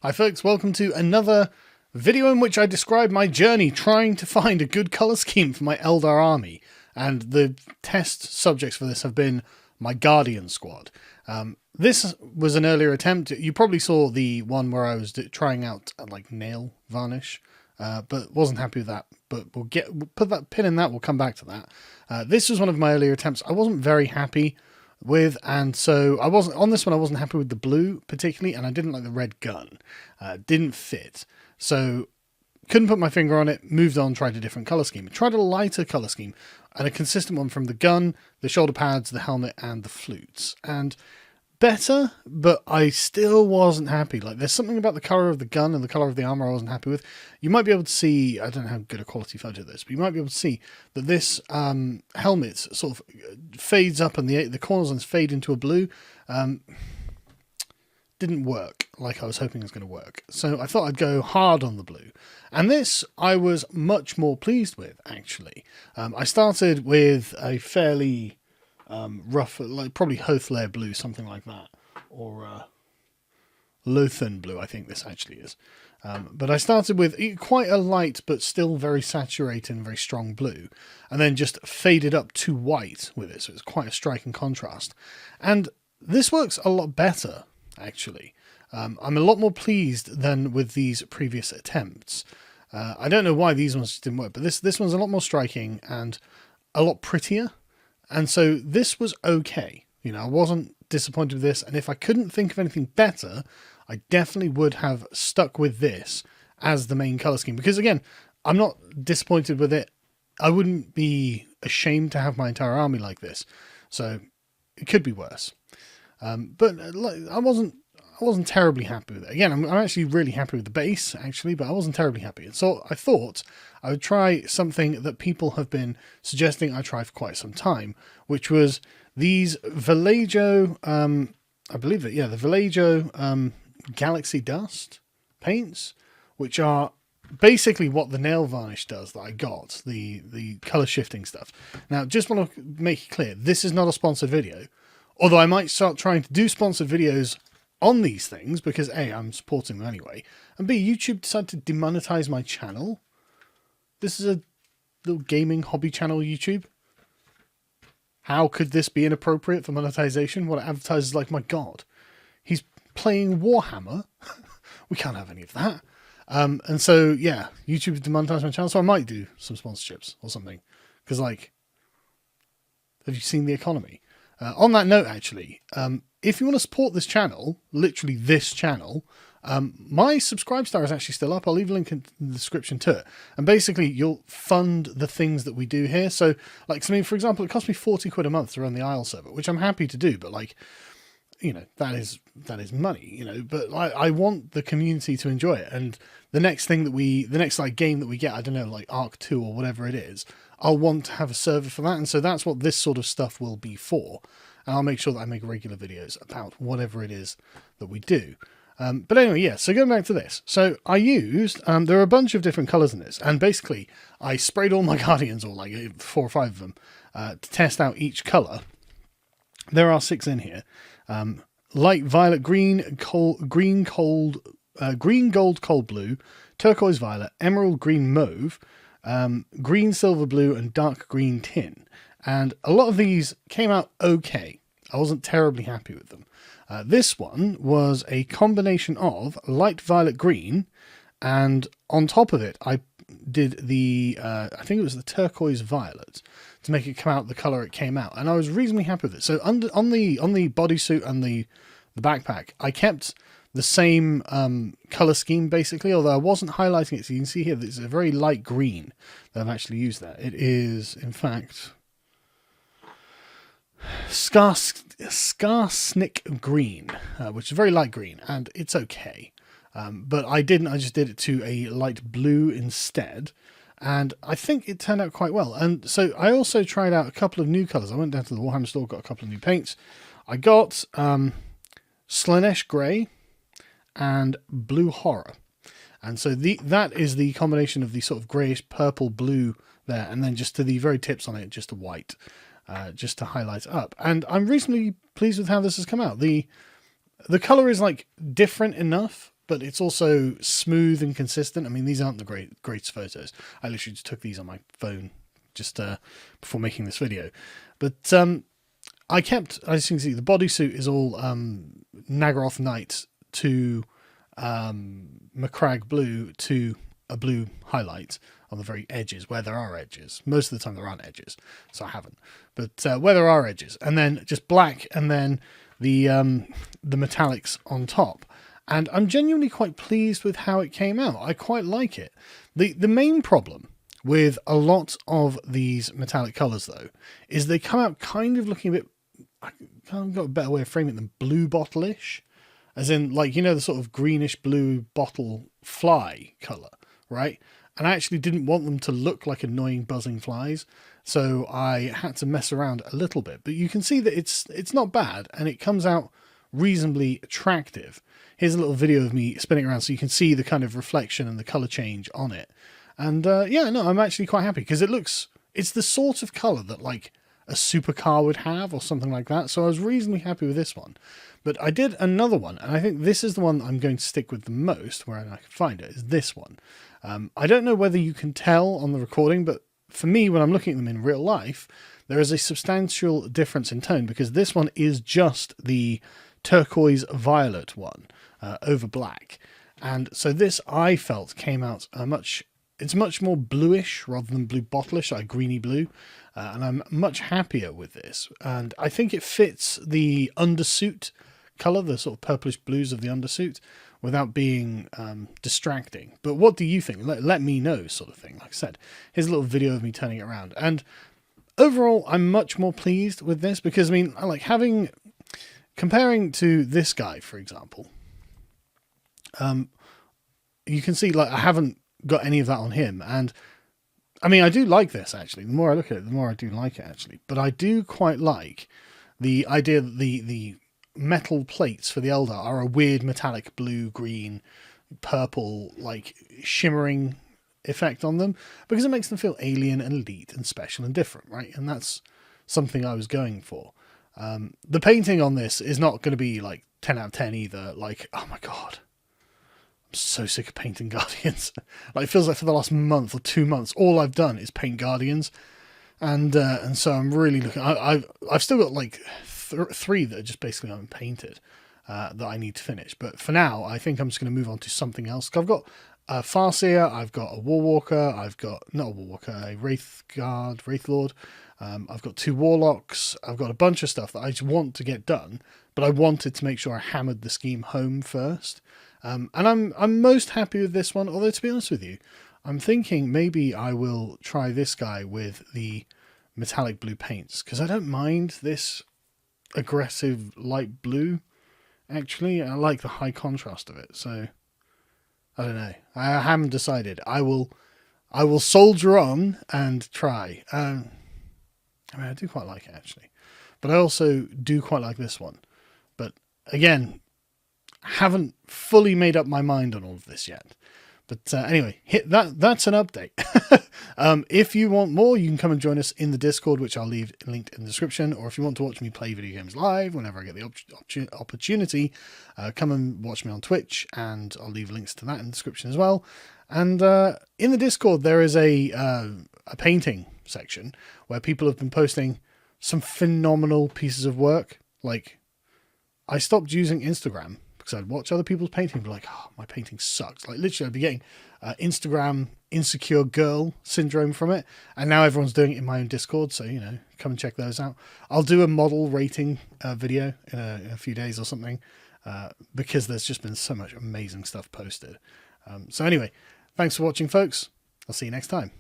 Hi folks, welcome to another video in which I describe my journey trying to find a good colour scheme for my Eldar army. And the test subjects for this have been my Guardian squad. This was an earlier attempt. You probably saw the one where I was trying out like nail varnish, but wasn't happy with that. But we'll put that pin in that, we'll come back to that. This was one of my earlier attempts. I wasn't very happy with, and so I wasn't happy with the blue particularly, and I didn't like the red gun. Didn't fit, so couldn't put my finger on it. Moved on, tried a different color scheme, tried a lighter color scheme and a consistent one from the gun, the shoulder pads, the helmet and the flutes, and better, but I still wasn't happy. Like, there's something about the color of the gun and the color of the armor I wasn't happy with. You might be able to see, I don't know how good a quality photo this, but you might be able to see that this helmet sort of fades up and the corners on fade into a blue. Didn't work like I was hoping it was going to work. So I thought I'd go hard on the blue. And this I was much more pleased with, actually. I started with a fairly rough, like probably Hothlair blue, something like that, or Lothan blue, I think this actually is. But I started with quite a light but still very saturated and very strong blue, and then just faded up to white with it, so it's quite a striking contrast. And this works a lot better, actually. I'm a lot more pleased than with these previous attempts. I don't know why these ones didn't work, but this one's a lot more striking and a lot prettier. And so this was okay. You know, I wasn't disappointed with this. And if I couldn't think of anything better, I definitely would have stuck with this as the main color scheme. Because again, I'm not disappointed with it. I wouldn't be ashamed to have my entire army like this. So it could be worse. But I wasn't terribly happy with it. Again, I'm actually really happy with the base, actually, but I wasn't terribly happy. And so I thought I would try something that people have been suggesting I try for quite some time, which was these Vallejo, I believe it, yeah, the Vallejo Galaxy Dust paints, which are basically what the nail varnish does that I got, the color shifting stuff. Now, just want to make it clear, this is not a sponsored video, although I might start trying to do sponsored videos on these things because A, I'm supporting them anyway, and B, YouTube decided to demonetize my channel. This is a little gaming hobby channel, YouTube. How could this be inappropriate for monetization? What it advertises like, my God, he's playing Warhammer. We can't have any of that. And so, yeah, YouTube demonetized my channel, so I might do some sponsorships or something. Because, like, have you seen the economy? On that note, actually, if you want to support this channel, literally this channel, my subscribe star is actually still up. I'll leave a link in the description to it. And basically, you'll fund the things that we do here. So, like, I mean, for example, it costs me 40 quid a month to run the Isle server, which I'm happy to do. But, like, you know, that is money, you know. But I want the community to enjoy it. And the next thing that the next, like, game that we get, I don't know, like Arc 2 or whatever it is, I'll want to have a server for that. And so that's what this sort of stuff will be for. And I'll make sure that I make regular videos about whatever it is that we do. But anyway, yeah, so going back to this. So I used, there are a bunch of different colours in this. And basically, I sprayed all my Guardians, or like 4 or 5 of them, to test out each colour. There are 6 in here. Light violet green, green gold cold blue, turquoise violet, emerald green mauve, green silver blue and dark green tin. And a lot of these came out okay. I wasn't terribly happy with them. This one was a combination of light violet green, and on top of it I did the I think it was the turquoise violet to make it come out the colour it came out, and I was reasonably happy with it. So on the bodysuit and the backpack, I kept the same colour scheme basically, although I wasn't highlighting it. So you can see here that it's a very light green that I've actually used there. It is, in fact, Skarsnik green, which is very light green, and it's okay. But I just did it to a light blue instead, and I think it turned out quite well. And so I also tried out a couple of new colours. I went down to the Warhammer store, got a couple of new paints. I got Slanesh Grey and Blue Horror. And so that is the combination of the sort of greyish purple blue there, and then just to the very tips on it, just a white. Just to highlight up. And I'm reasonably pleased with how this has come out. The colour is like different enough, but it's also smooth and consistent. I mean, these aren't the greatest photos. I literally just took these on my phone just before making this video. But I kept, as you can see, the bodysuit is all Nagaroth Night to Macragge blue to a blue highlight on the very edges where there are edges. Most of the time there aren't edges, so I haven't. But where there are edges, and then just black, and then the metallics on top. And I'm genuinely quite pleased with how it came out. I quite like it. The main problem with a lot of these metallic colours, though, is they come out kind of looking a bit, I haven't got a better way of framing it than blue bottle-ish. As in, like, you know, the sort of greenish blue bottle fly colour, right? And I actually didn't want them to look like annoying buzzing flies, so I had to mess around a little bit. But you can see that it's not bad, and it comes out reasonably attractive. Here's a little video of me spinning around so you can see the kind of reflection and the colour change on it. And yeah, no, I'm actually quite happy because it's the sort of colour that like a supercar would have or something like that. So I was reasonably happy with this one. But I did another one, and I think this is the one I'm going to stick with the most, where I can find it, is this one. I don't know whether you can tell on the recording, but for me, when I'm looking at them in real life, there is a substantial difference in tone, because this one is just the turquoise violet one over black. And so this, I felt, came out it's much more bluish rather than blue bottleish, like greeny blue. And I'm much happier with this. And I think it fits the undersuit colour, the sort of purplish blues of the undersuit, without being distracting. But what do you think? Let me know, sort of thing. Like I said, here's a little video of me turning it around. And overall, I'm much more pleased with this because, I mean, I like comparing to this guy, for example, you can see, like, I haven't got any of that on him. And I mean, I do like this, actually. The more I look at it, the more I do like it, actually. But I do quite like the idea that the metal plates for the Eldar are a weird metallic blue, green, purple, like shimmering effect on them, because it makes them feel alien and elite and special and different, right? And that's something I was going for. The painting on this is not going to be like 10 out of 10 either. Like, oh my God, I'm so sick of painting Guardians. Like, it feels like for the last month or 2 months, all I've done is paint Guardians. And so I'm really looking, I've still got like three that are just basically unpainted that I need to finish. But for now, I think I'm just going to move on to something else. I've got a Farseer, I've got a Warwalker, I've got, not a Warwalker, a Wraithlord. I've got 2 Warlocks. I've got a bunch of stuff that I just want to get done, but I wanted to make sure I hammered the scheme home first. And I'm most happy with this one, although to be honest with you, I'm thinking maybe I will try this guy with the metallic blue paints, because I don't mind this aggressive light blue. Actually, I like the high contrast of it, so I don't know. I haven't decided. I will soldier on and try. I mean, I do quite like it, actually, but I also do quite like this one. But again, haven't fully made up my mind on all of this yet. But anyway, that's an update. If you want more, you can come and join us in the Discord, which I'll leave linked in the description. Or if you want to watch me play video games live whenever I get the opportunity, come and watch me on Twitch, and I'll leave links to that in the description as well. And in the Discord, there is a painting section where people have been posting some phenomenal pieces of work. Like, I stopped using Instagram because I'd watch other people's painting and be like, oh, my painting sucks. Like, literally, I'd be getting Instagram insecure girl syndrome from it. And now everyone's doing it in my own Discord. So, you know, come and check those out. I'll do a model rating video in a few days or something, because there's just been so much amazing stuff posted. So anyway, thanks for watching, folks. I'll see you next time.